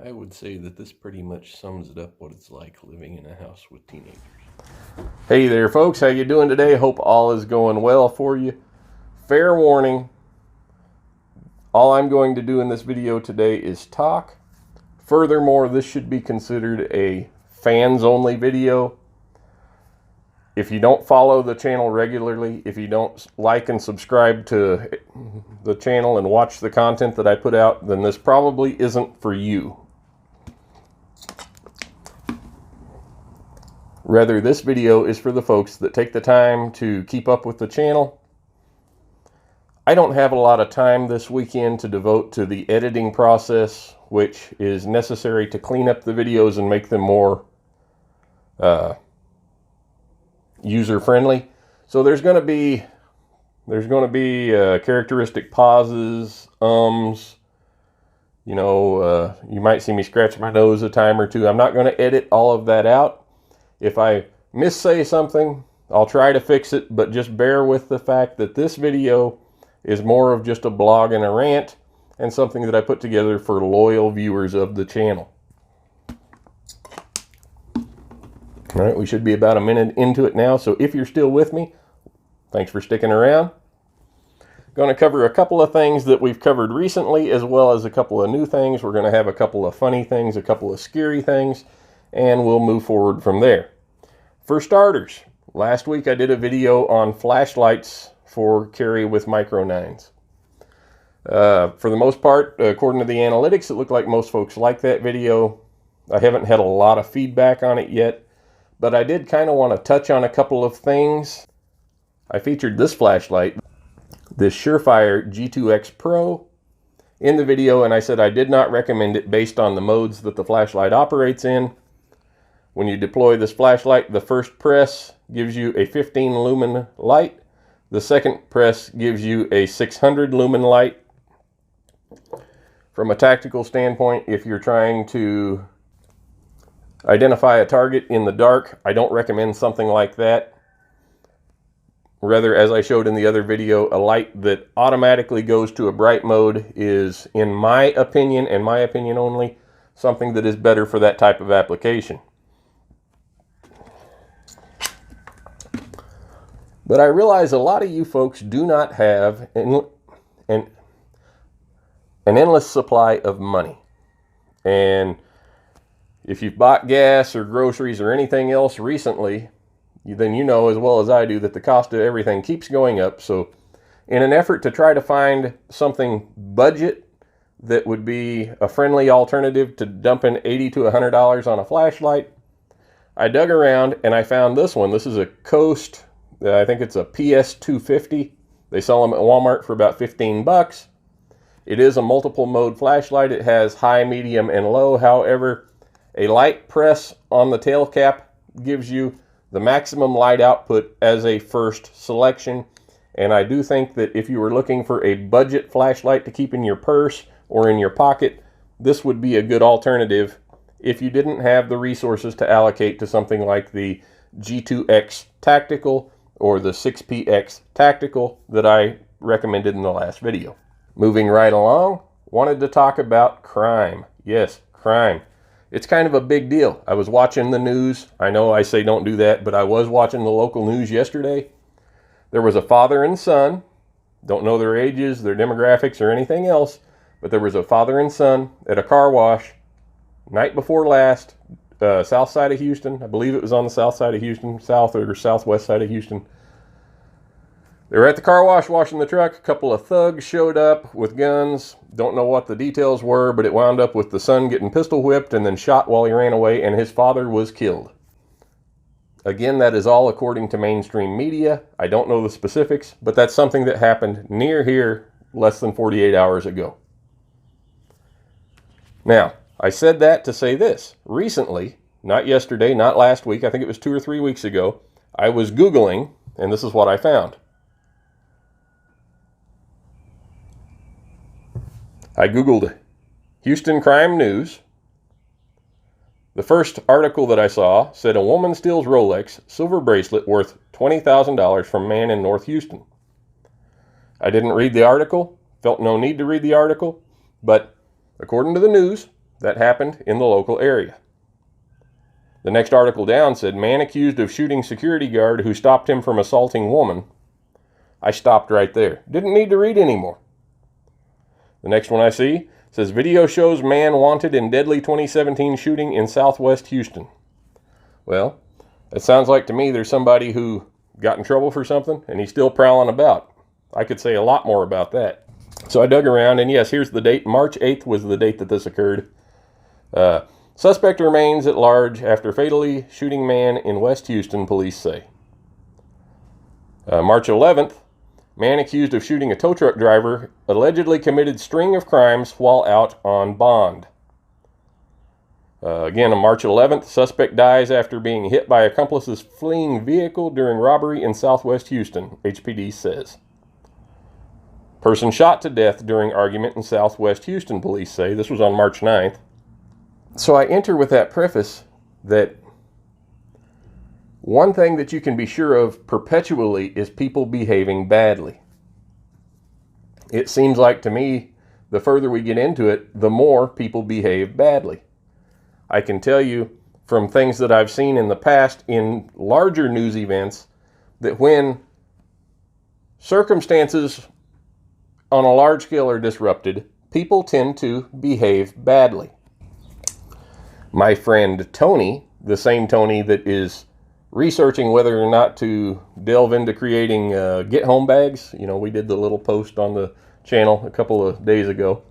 I would say that this pretty much sums it up what it's like living in a house with teenagers. Hey there folks, how you doing today? Hope all is going well for you. Fair warning, all I'm going to do in this video today is talk. Furthermore, this should be considered a fans only video. If you don't follow the channel regularly, if you don't like and subscribe to the channel and watch the content that I put out, then this probably isn't for you. Rather, this video is for the folks that take the time to keep up with the channel. I don't have a lot of time this weekend to devote to the editing process, which is necessary to clean up the videos and make them more user-friendly. So there's going to be characteristic pauses, you might see me scratch my nose a time or two. I'm not going to edit all of that out. If I missay something, I'll try to fix it, but just bear with the fact that this video is more of just a blog and a rant and something that I put together for loyal viewers of the channel. All right, we should be about a minute into it now, so if you're still with me, thanks for sticking around. Going to cover a couple of things that we've covered recently, as well as a couple of new things. We're going to have a couple of funny things, a couple of scary things, and we'll move forward from there. For starters, last week I did a video on flashlights for carry with micro 9s. For the most part, according to the analytics, it looked like most folks like that video. I haven't had a lot of feedback on it yet, but I did kind of want to touch on a couple of things. I featured this flashlight, this Surefire G2X Pro, in the video, and I said I did not recommend it based on the modes that the flashlight operates in. When you deploy this flashlight, the first press gives you a 15 lumen light. The second press gives you a 600 lumen light. From a tactical standpoint, if you're trying to identify a target in the dark, I don't recommend something like that. Rather, as I showed in the other video, a light that automatically goes to a bright mode is, in my opinion, and my opinion only, something that is better for that type of application. But I realize a lot of you folks do not have an endless supply of money. And if you've bought gas or groceries or anything else recently, then you know as well as I do that the cost of everything keeps going up. So in an effort to try to find something budget that would be a friendly alternative to dumping $80 to $100 on a flashlight, I dug around and I found this one. This is a Coast, I think it's a PS250. They sell them at Walmart for about 15 bucks. It is a multiple mode flashlight. It has high, medium, and low. However, a light press on the tail cap gives you the maximum light output as a first selection. And I do think that if you were looking for a budget flashlight to keep in your purse or in your pocket, this would be a good alternative if you didn't have the resources to allocate to something like the G2X Tactical or the 6PX Tactical that I recommended in the last video. Moving right along, wanted to talk about crime. Yes, crime. It's kind of a big deal. I was watching the news. I know I say don't do that, but I was watching the local news yesterday. There was a father and son. Don't know their ages, their demographics, or anything else, but there was a father and son at a car wash night before last, south side of Houston. I believe it was on the south side of Houston, south or southwest side of Houston. They were at the car wash washing the truck. A couple of thugs showed up with guns. Don't know what the details were, but it wound up with the son getting pistol whipped and then shot while he ran away, and his father was killed. Again, that is all according to mainstream media. I don't know the specifics, but that's something that happened near here less than 48 hours ago. Now, I said that to say this. Recently, not yesterday, not last week, I think it was 2 or 3 weeks ago, I was Googling, and this is what I found. I Googled Houston crime news. The first article that I saw said a woman steals Rolex silver bracelet worth $20,000 from man in North Houston. I didn't read the article, felt no need to read the article, but according to the news, that happened in the local area. The next article down said, man accused of shooting security guard who stopped him from assaulting woman. I stopped right there. Didn't need to read anymore. The next one I see says, video shows man wanted in deadly 2017 shooting in southwest Houston. Well, it sounds like to me there's somebody who got in trouble for something and he's still prowling about. I could say a lot more about that. So I dug around, and yes, here's the date. March 8th was the date that this occurred. Suspect remains at large after fatally shooting man in West Houston, police say. March 11th, man accused of shooting a tow truck driver allegedly committed string of crimes while out on bond. Again, on March 11th, suspect dies after being hit by accomplice's fleeing vehicle during robbery in southwest Houston, HPD says. Person shot to death during argument in southwest Houston, police say. This was on March 9th. So I enter with that preface that one thing that you can be sure of perpetually is people behaving badly. It seems like to me, the further we get into it, the more people behave badly. I can tell you from things that I've seen in the past in larger news events that when circumstances on a large scale are disrupted, people tend to behave badly. My friend Tony, the same Tony that is researching whether or not to delve into creating get-home bags. You know, we did the little post on the channel a couple of days ago.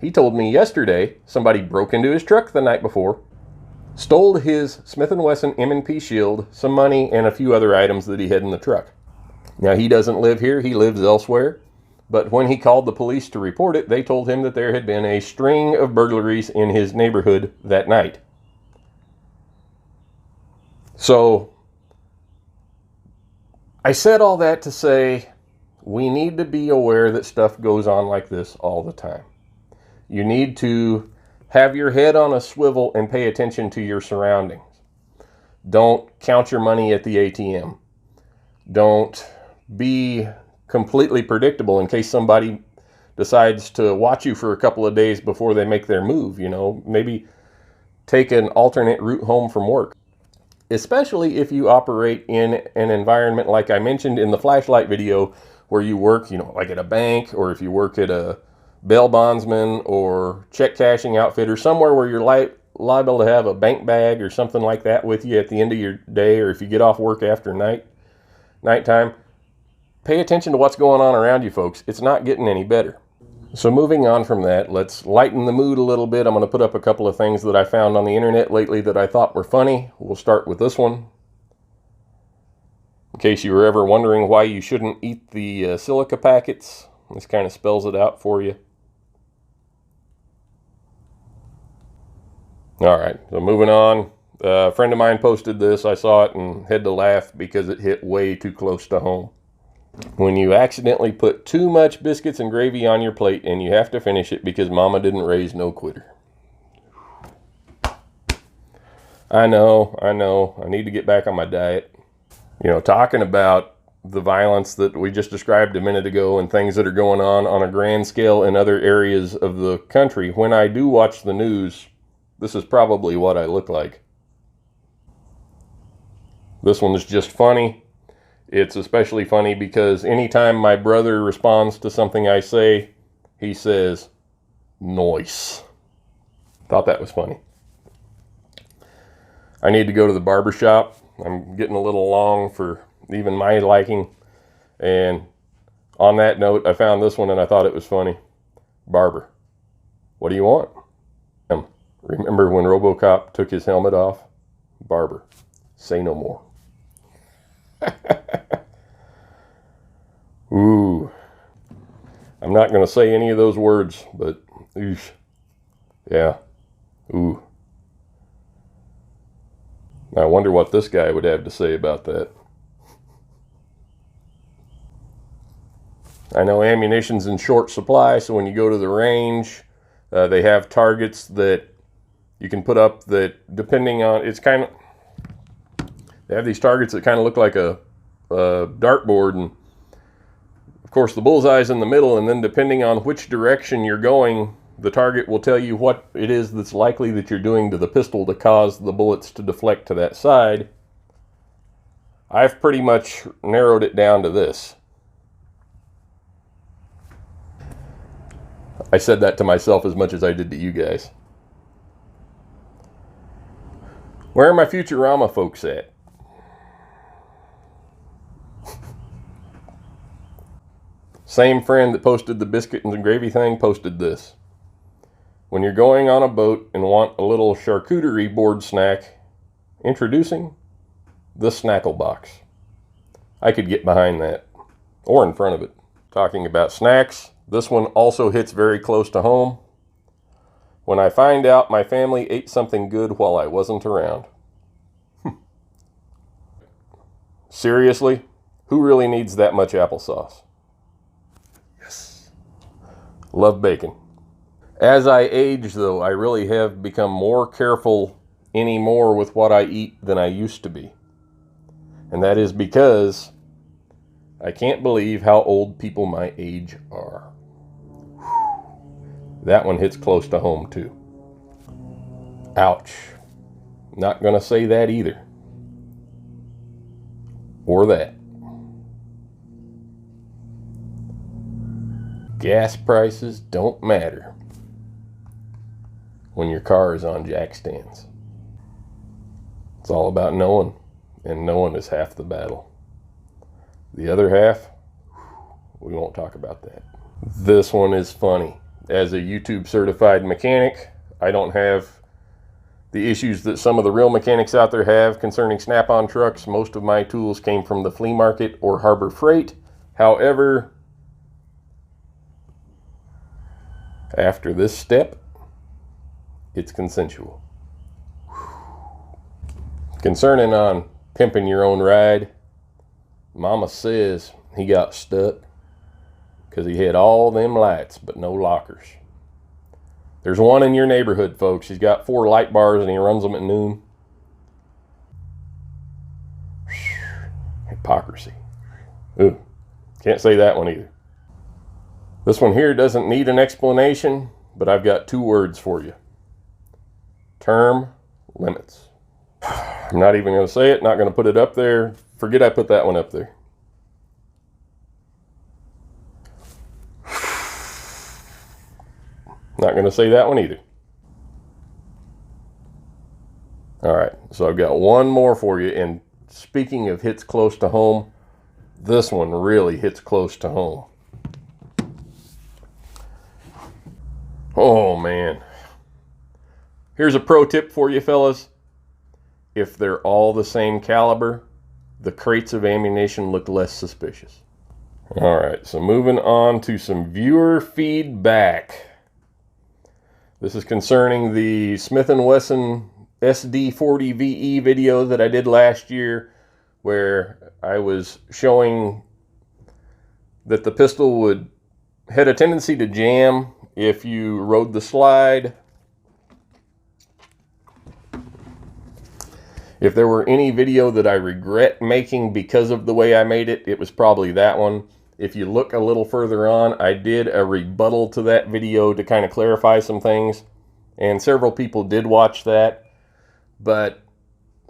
He told me yesterday somebody broke into his truck the night before, stole his Smith & Wesson M&P shield, some money, and a few other items that he had in the truck. Now, he doesn't live here. He lives elsewhere. But when he called the police to report it, they told him that there had been a string of burglaries in his neighborhood that night. So, I said all that to say we need to be aware that stuff goes on like this all the time. You need to have your head on a swivel and pay attention to your surroundings. Don't count your money at the ATM. Don't be completely predictable in case somebody decides to watch you for a couple of days before they make their move. You know, maybe take an alternate route home from work. Especially if you operate in an environment like I mentioned in the flashlight video where you work, you know, like at a bank, or if you work at a bail bondsman or check cashing outfit, or somewhere where you're liable to have a bank bag or something like that with you at the end of your day, or if you get off work after nighttime. Pay attention to what's going on around you, folks. It's not getting any better. So moving on from that, let's lighten the mood a little bit. I'm going to put up a couple of things that I found on the internet lately that I thought were funny. We'll start with this one. In case you were ever wondering why you shouldn't eat the silica packets, this kind of spells it out for you. All right, so moving on. A friend of mine posted this. I saw it and had to laugh because it hit way too close to home. When you accidentally put too much biscuits and gravy on your plate and you have to finish it because mama didn't raise no quitter. I know. I need to get back on my diet. You know, talking about the violence that we just described a minute ago and things that are going on a grand scale in other areas of the country. When I do watch the news, this is probably what I look like. This one is just funny. It's especially funny because anytime my brother responds to something I say, he says, "Noise." Thought that was funny. I need to go to the barber shop. I'm getting a little long for even my liking. And on that note, I found this one and I thought it was funny. Barber, what do you want? Remember when RoboCop took his helmet off? Barber, say no more. Ooh. I'm not going to say any of those words, but oof. Yeah. Ooh. I wonder what this guy would have to say about that. I know ammunition's in short supply, so when you go to the range, they have targets that you can put up that, depending on, they have these targets that kind of look like a dartboard, and of course the bullseye's in the middle, and then depending on which direction you're going, the target will tell you what it is that's likely that you're doing to the pistol to cause the bullets to deflect to that side. I've pretty much narrowed it down to this. I said that to myself as much as I did to you guys. Where are my Futurama folks at? Same friend that posted the biscuit and gravy thing posted this. When you're going on a boat and want a little charcuterie board snack, introducing the Snackle Box. I could get behind that, or in front of it. Talking about snacks, this one also hits very close to home. When I find out my family ate something good while I wasn't around. Seriously, who really needs that much applesauce? Yes. Love bacon. As I age, though, I really have become more careful anymore with what I eat than I used to be. And that is because I can't believe how old people my age are. That one hits close to home, too. Ouch. Not going to say that either. Or that. Gas prices don't matter when your car is on jack stands. It's all about knowing, and knowing is half the battle. The other half, we won't talk about that. This one is funny. As a YouTube certified mechanic, I don't have the issues that some of the real mechanics out there have concerning Snap-on trucks. Most of my tools came from the flea market or Harbor Freight. However, after this step, it's consensual. Concerning on pimping your own ride, Mama says he got stuck because he had all them lights but no lockers. There's one in your neighborhood, folks. He's got 4 light bars and he runs them at noon. Hypocrisy. Ooh, can't say that one either. This one here doesn't need an explanation, but I've got 2 words for you. Term limits. I'm not even going to say it, not going to put it up there. Forget I put that one up there. Not going to say that one either. All right, so I've got one more for you. And speaking of hits close to home, this one really hits close to home. Oh, man. Here's a pro tip for you, fellas. If they're all the same caliber, the crates of ammunition look less suspicious. All right, so moving on to some viewer feedback. This is concerning the Smith & Wesson SD40VE video that I did last year, where I was showing that the pistol had a tendency to jam if you rode the slide. If there were any video that I regret making because of the way I made it, it was probably that one. If you look a little further on, I did a rebuttal to that video to kind of clarify some things, and several people did watch that. But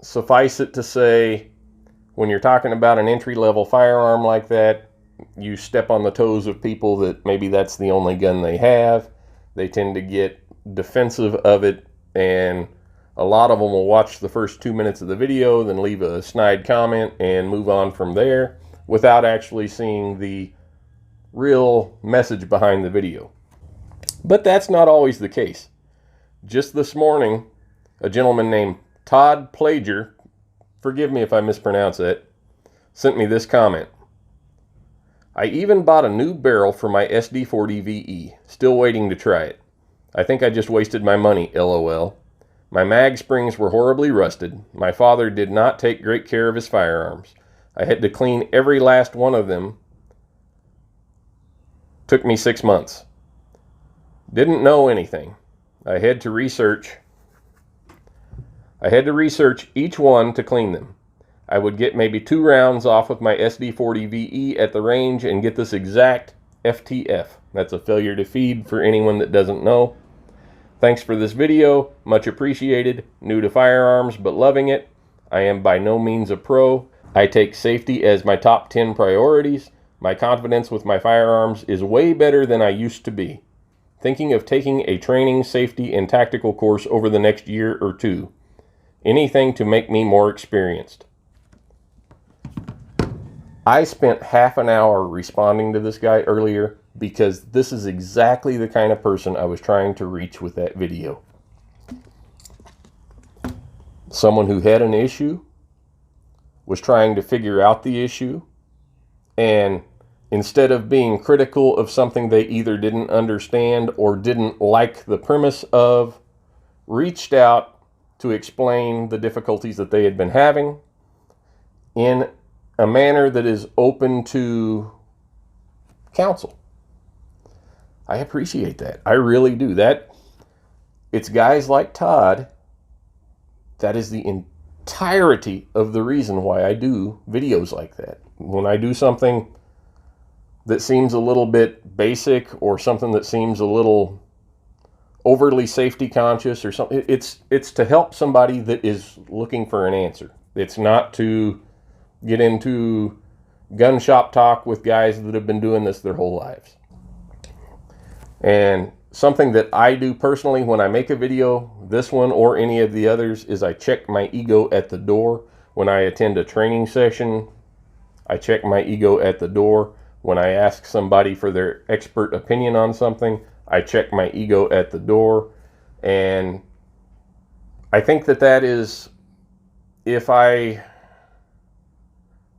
suffice it to say, when you're talking about an entry-level firearm like that, you step on the toes of people that maybe that's the only gun they have. They tend to get defensive of it, and a lot of them will watch the first 2 minutes of the video, then leave a snide comment and move on from there without actually seeing the real message behind the video. But that's not always the case. Just this morning, a gentleman named Todd Plager, forgive me if I mispronounce it, sent me this comment. I even bought a new barrel for my SD40VE, still waiting to try it. I think I just wasted my money, LOL. My mag springs were horribly rusted. My father did not take great care of his firearms. I had to clean every last one of them. Took me 6 months. Didn't know anything. I had to research each one to clean them. I would get maybe 2 rounds off with my SD40VE at the range and get this exact FTF. That's a failure to feed for anyone that doesn't know. Thanks for this video. Much appreciated. New to firearms, but loving it. I am by no means a pro. I take safety as my top 10 priorities. My confidence with my firearms is way better than I used to be. Thinking of taking a training, safety, and tactical course over the next year or two. Anything to make me more experienced. I spent half an hour responding to this guy earlier because this is exactly the kind of person I was trying to reach with that video. Someone who had an issue, was trying to figure out the issue, and instead of being critical of something they either didn't understand or didn't like the premise of, reached out to explain the difficulties that they had been having in a manner that is open to counsel. I appreciate that. I really do. It's guys like Todd that is the entirety of the reason why I do videos like that. When I do something that seems a little bit basic or something that seems a little overly safety conscious or something, it's to help somebody that is looking for an answer. It's not to get into gun shop talk with guys that have been doing this their whole lives. And something that I do personally when I make a video, this one or any of the others, is I check my ego at the door. When I attend a training session, I check my ego at the door. When I ask somebody for their expert opinion on something, I check my ego at the door. And I think that is,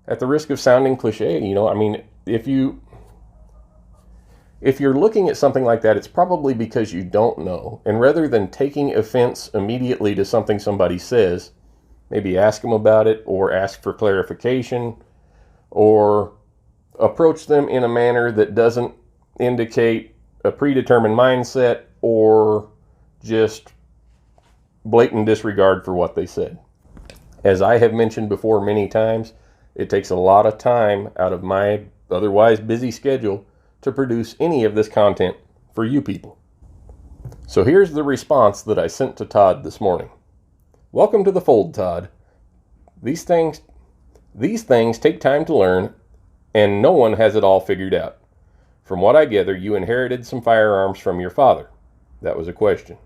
at the risk of sounding cliche, I mean, if you're looking at something like that, it's probably because you don't know. And rather than taking offense immediately to something somebody says, maybe ask them about it or ask for clarification or approach them in a manner that doesn't indicate a predetermined mindset or just blatant disregard for what they said. As I have mentioned before many times, it takes a lot of time out of my otherwise busy schedule to produce any of this content for you people. So here's the response that I sent to Todd this morning. Welcome to the fold, Todd. These things take time to learn, and no one has it all figured out. From what I gather, you inherited some firearms from your father. That was a question.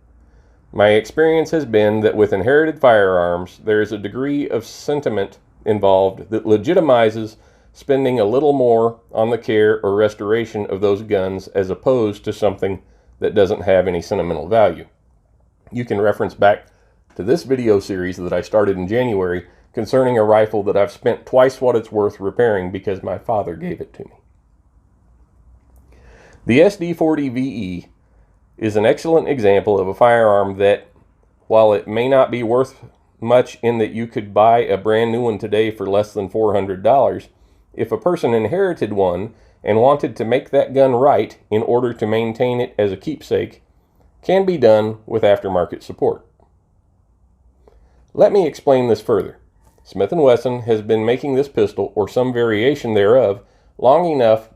My experience has been that with inherited firearms, there is a degree of sentiment involved that legitimizes spending a little more on the care or restoration of those guns as opposed to something that doesn't have any sentimental value. You can reference back to this video series that I started in January concerning a rifle that I've spent twice what it's worth repairing because my father gave it to me. The SD40VE is an excellent example of a firearm that, while it may not be worth much in that you could buy a brand new one today for less than $400, if a person inherited one and wanted to make that gun right in order to maintain it as a keepsake, can be done with aftermarket support. Let me explain this further. Smith & Wesson has been making this pistol, or some variation thereof, long enough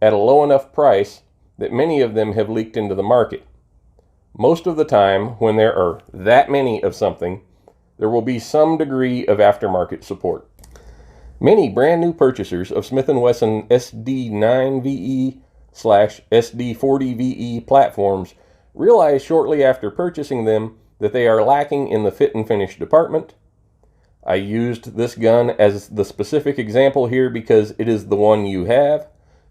at a low enough price that many of them have leaked into the market. Most of the time, when there are that many of something, there will be some degree of aftermarket support. Many brand new purchasers of Smith & Wesson SD9VE/SD40VE platforms realize shortly after purchasing them that they are lacking in the fit and finish department. I used this gun as the specific example here because it is the one you have.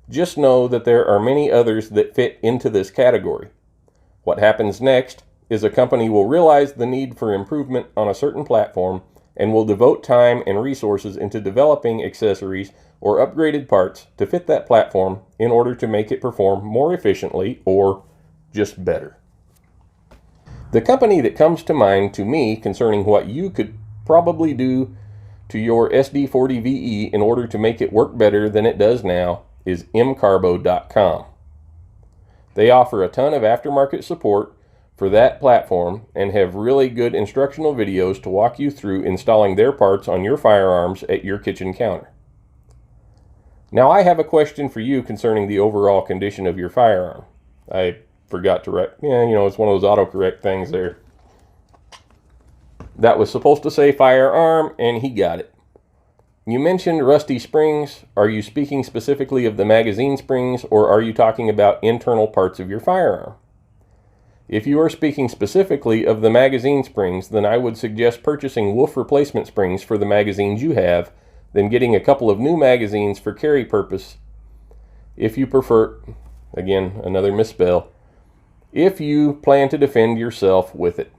Just know that there are many others that fit into this category. What happens next is a company will realize the need for improvement on a certain platform and will devote time and resources into developing accessories or upgraded parts to fit that platform in order to make it perform more efficiently or just better. The company that comes to mind to me concerning what you could probably do to your SD40VE in order to make it work better than it does now is mcarbo.com. They offer a ton of aftermarket support for that platform and have really good instructional videos to walk you through installing their parts on your firearms at your kitchen counter. Now I have a question for you concerning the overall condition of your firearm. I forgot to write, it's one of those autocorrect things there. That was supposed to say firearm, and he got it. You mentioned rusty springs. Are you speaking specifically of the magazine springs, or are you talking about internal parts of your firearm? If you are speaking specifically of the magazine springs, then I would suggest purchasing wolf replacement springs for the magazines you have, then getting a couple of new magazines for carry purpose. If you prefer, again, another misspell, if you plan to defend yourself with it.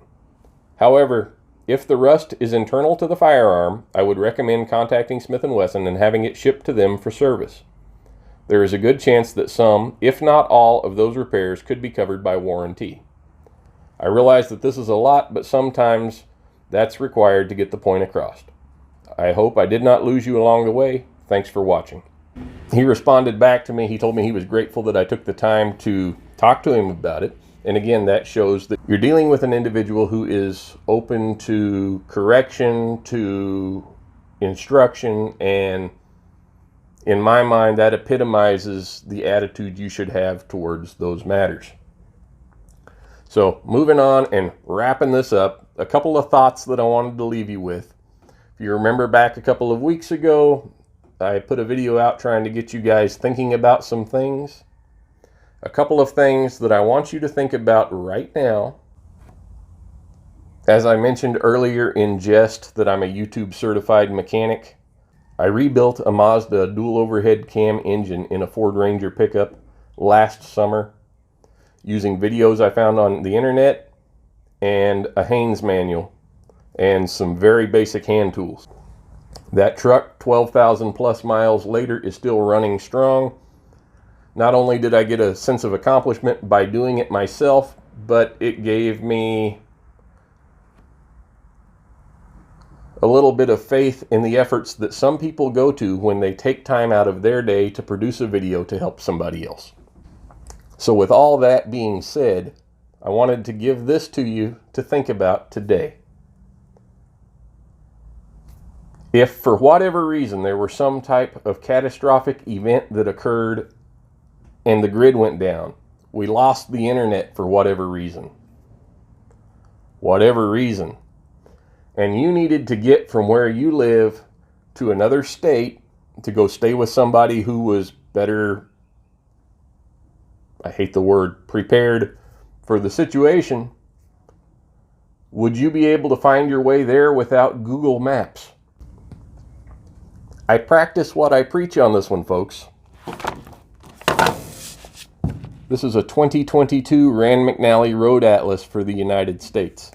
However, if the rust is internal to the firearm, I would recommend contacting Smith & Wesson and having it shipped to them for service. There is a good chance that some, if not all, of those repairs could be covered by warranty. I realize that this is a lot, but sometimes that's required to get the point across. I hope I did not lose you along the way. Thanks for watching. He responded back to me. He told me he was grateful that I took the time to talk to him about it. And again, that shows that you're dealing with an individual who is open to correction, to instruction, and in my mind, that epitomizes the attitude you should have towards those matters. So moving on and wrapping this up, a couple of thoughts that I wanted to leave you with. If you remember back a couple of weeks ago, I put a video out trying to get you guys thinking about some things. A couple of things that I want you to think about right now. As I mentioned earlier in jest that I'm a YouTube certified mechanic, I rebuilt a Mazda dual overhead cam engine in a Ford Ranger pickup last summer using videos I found on the internet and a Haynes manual and some very basic hand tools. That truck, 12,000 plus miles later, is still running strong. Not only did I get a sense of accomplishment by doing it myself, but it gave me a little bit of faith in the efforts that some people go to when they take time out of their day to produce a video to help somebody else. So with all that being said, I wanted to give this to you to think about today. If for whatever reason there were some type of catastrophic event that occurred and the grid went down, we lost the internet for whatever reason, and you needed to get from where you live to another state to go stay with somebody who was better, I hate the word, prepared for the situation, would you be able to find your way there without Google Maps? I practice what I preach on this one, folks. This is a 2022 Rand McNally Road Atlas for the United States.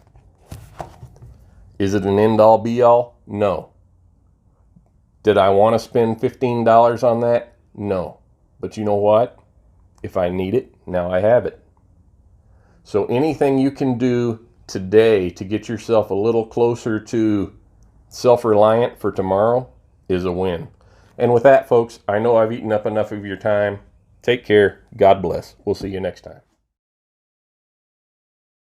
Is it an end-all be-all? No. Did I want to spend $15 on that? No. But you know what? If I need it, now I have it. So anything you can do today to get yourself a little closer to self-reliant for tomorrow is a win. And with that, folks, I know I've eaten up enough of your time. Take care. God bless. We'll see you next time.